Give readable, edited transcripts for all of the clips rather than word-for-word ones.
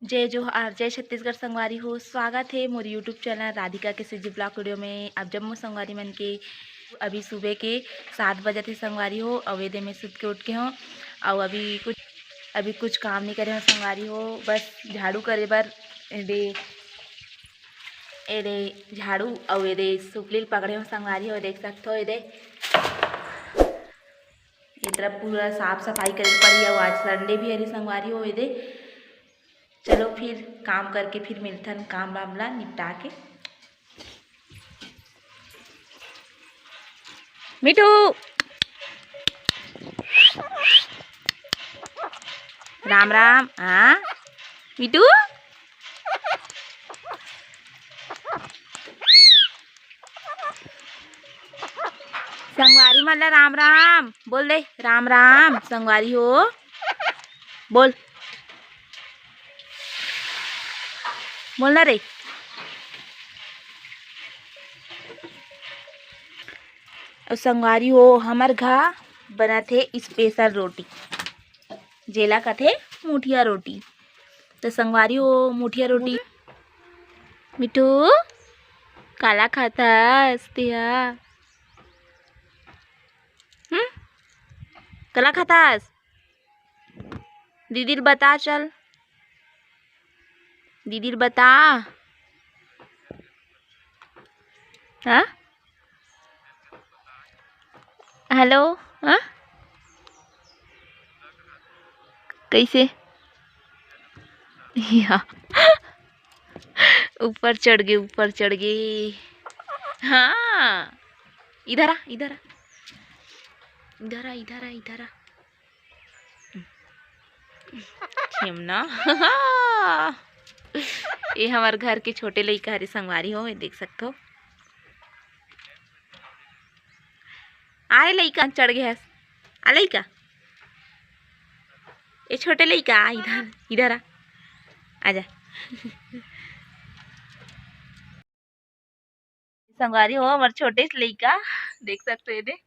जय जोहार, जय छत्तीसगढ़ संगवारी हो। स्वागत है मोर यूट्यूब चैनल राधिका के सीजी ब्लॉग वीडियो में। अब जब मो संगवारी मन के अभी सुबह के 7 बजे थे संगवारी हो। अवेदे में सुत के उठ के हो और अभी कुछ काम नहीं करे हो संगवारी हो। बस झाड़ू करे बर एदे झाड़ू और एदे सुपली पकड़े हो संगवारी हो। देख सकते हो एदे इधर पूरा साफ सफाई करे पड़ी। और आज संडे भी है संगवारी हो। एदे चलो फिर काम करके फिर मिलथन काम मामला निपटा के। मिठू राम राम। हाँ मिठू संगवारी मतलब राम राम बोल दे। राम राम संगवारी हो बोल बोलना रे। और संगवारी हो हमार घर बना थे स्पेशल रोटी जेला कथे मुठिया रोटी। तो संगवारी हो मुठिया रोटी मिठू काला खाता तिहा काला खातास दीदी बता। चल दीदी बता। हाँ हेलो। हाँ कैसे ऊपर चढ़ गए। हाँ इधर आ इधर आ इधर आ इधर आ इधर आ छिमना। ये हमारे घर के छोटे लड़का हरे संगवारी हो। ये देख सकते हो आए लड़का चढ़ गया है। आ लड़का ये छोटे लड़का इधर इधर आ आजा। संगवारी हो हमारे छोटे लड़का देख सकते हो दे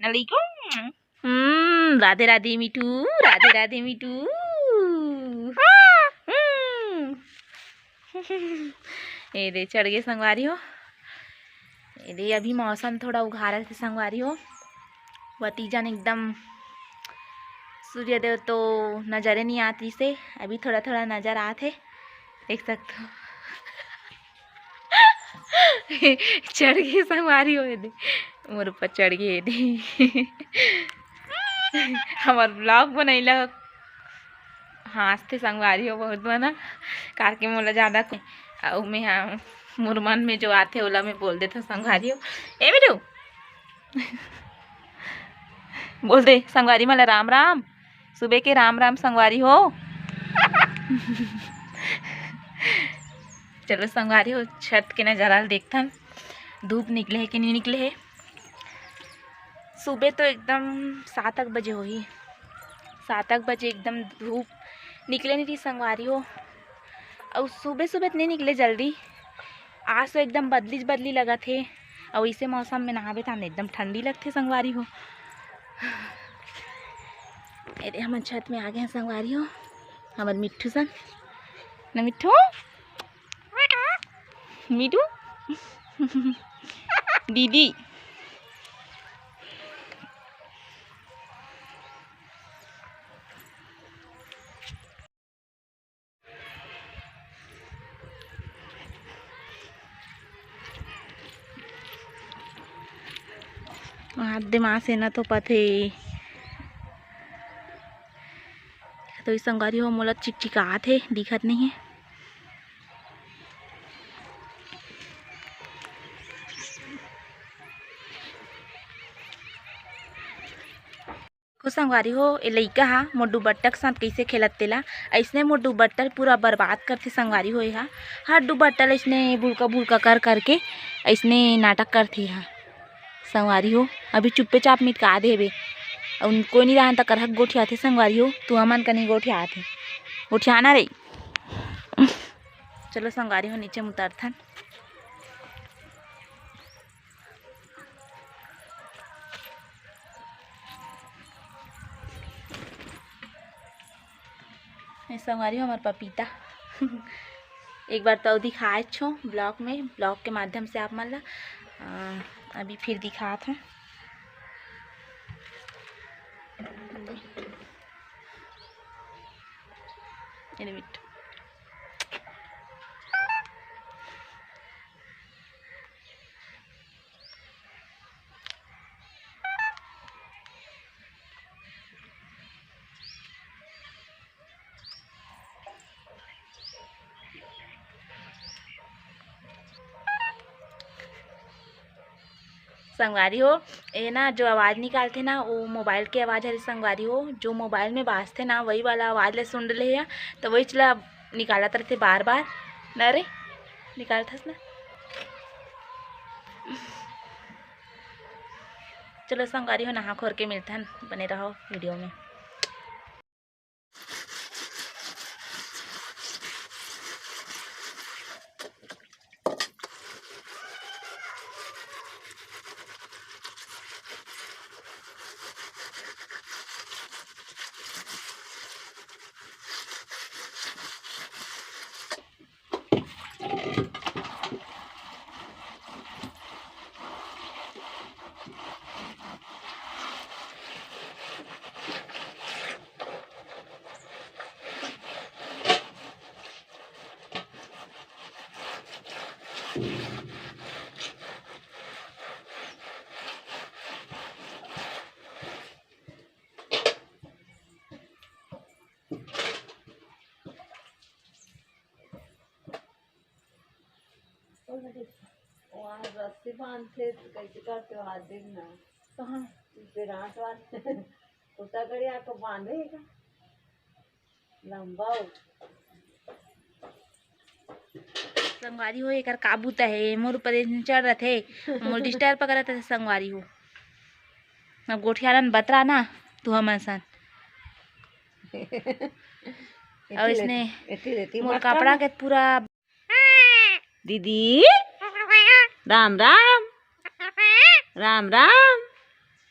ना लड़का। राधे राधे मिठू राधे राधे मिठू। ये दे चढ़ गए संगवारी हो। ये दे अभी मौसम थोड़ा उघारा थे संगवारी हो। वतीजन एकदम सूर्यदेव तो नजर नहीं आती से अभी थोड़ा थोड़ा नजर आते देख सकते हो। चढ़ गए संगवारी हो दे मोर ऊपर चढ़ गए दे। हमार ब्लॉग बनैला हंसते संगवारी हो बहुत बना कार के मोला ज़्यादा और मैं हाँ मोर मन में जो आते ओला मैं बोल देता संगवारी हो। ए बेटू बोल दे संगवारी मला राम राम सुबह के राम राम संगवारी हो। चलो संगवारी हो छत के नज़ारा देखता धूप निकले है कि नहीं निकले है। सुबह तो एकदम 7 बजे हो ही 7 बजे एकदम धूप निकले नहीं थी संगवारी हो। और सुबह सुबह नहीं निकले जल्दी। आज तो एकदम बदली लगा थे और इसे मौसम में नहावे था एकदम ठंडी लगती संगवारी हो। अरे हम छत में आ गए हैं संगवारी हो। हमारे मिट्ठू सन ना मिट्ठू मिठू दीदी हाथ दिमाग से ना तो पथे तो इस संगवारी हो मोला चिकचिकात है दिखत नहीं है। संगवारी हो ए लइका हा मोर दुबट्टा के साथ कैसे खेलत तेला ऐसने मोर दुबट्टा पूरा बर्बाद करते संगवारी हो। हा हर दुबट्टा ऐसने भूलका भूलका कर करके ऐसने नाटक करते हा संगवारी हो। अभी चुप्पे चाप मिटका देबे कोई नहीं रहा करहक गोठिया थे संगवारी हो। तू अमन कहीं गोठिया थे गोठियाना रे। चलो संगवारी हो नीचे उतरथन। संगवारी हो हमार पपीता एक बार तो दिखाए छो ब्लॉग में, ब्लॉग के माध्यम से आप मन ला अभी फिर दिखात हूँ। संगवारी हो, ये ना जो आवाज़ निकालते ना वो मोबाइल की आवाज़ है संगवारी हो, जो मोबाइल में बाजते ना वही वाला आवाज़ ले सुन रहे है, तो वही चला निकालत रहते बार बार ना रे निकालथस ना। चलो संगवारी हो, नहा खोर के मिलता है, बने रहो वीडियो में। वहाँ रस्सी बांधते कैसे करते हो हाथ देखना कहाँ विराट वाले उतागड़ी आको बांधेगा लंबा संगवारी हो, एक काबूता है मोर ऊपर चढ़ रहे थे, मोर डिस्टर्ब पकड़ा था संगवारी हो। अब गोठियारन बतरा ना तू हम सन और इसने मोर कपड़ा के पूरा। दीदी राम राम राम राम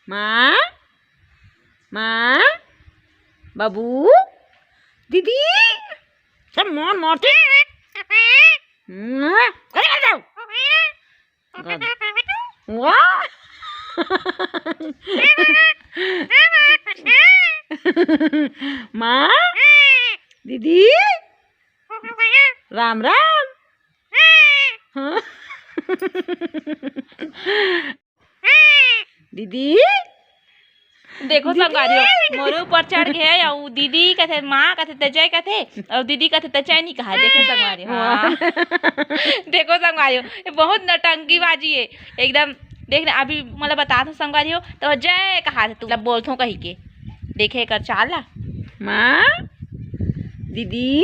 माँ माँ बाबू दीदी सब मोर मोरते वाह माँ दीदी राम राम हाँ दीदी देखो संगवारी हो, मोरे ऊपर चढ़ गए और दीदी कथे माँ कथे तजय कथे और दीदी कथे तजय नहीं कहा। देखो संगवारी हो, हाँ। देखो संगवारी हो, ये बहुत नटंकी बाजी है एकदम। देखना अभी मतलब बता दो संगवारी हो, तो जय कहा थे तू बोल थो कही के देखे कर चाला माँ दीदी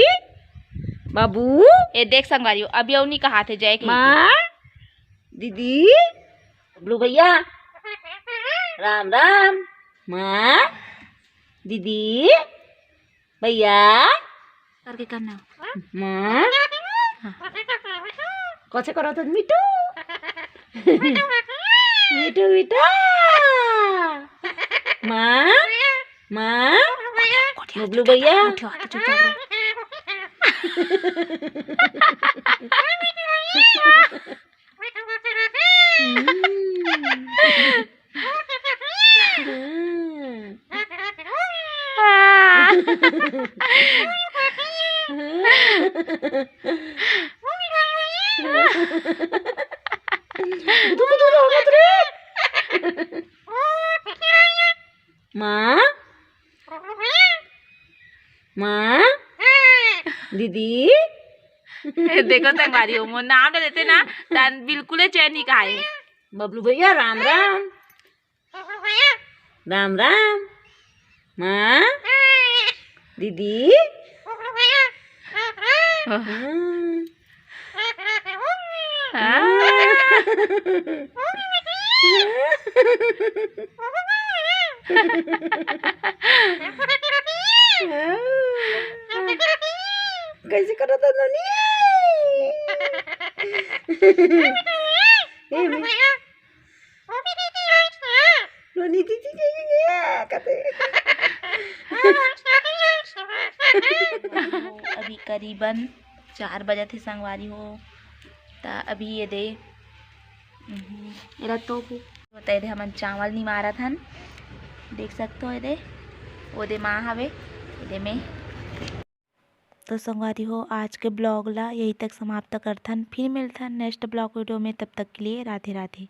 बाबू ये देख संगवारी हो, अभी और नहीं कहा थे जय के माँ दीदी बबलू भैया राम राम माँ दीदी भैया करके करना माँ कैसे करो तो मिठू मिठू मिठू माँ माँ बबलू भैया माँ माँ दीदी देखो संगवारी हो, मोर नाम ले लेते ना तन बिल्कुल चैन नहीं कहा है। बबलू भैया राम राम राम राम माँ दीदी कैसे करो तो ननी ननी दीदी कहते अभी करीबन 4 बजे थे संगवारी हो। तो अभी ये दे एला तो होता है हमन चावल नहीं मारत हन, देख सकते हो ये ओदे माँ हवे ये में। तो संगवारी हो आज के ब्लॉग ला यही तक समाप्त करथन, फिर मिलथन नेक्स्ट ब्लॉग वीडियो में। तब तक के लिए राधे राधे।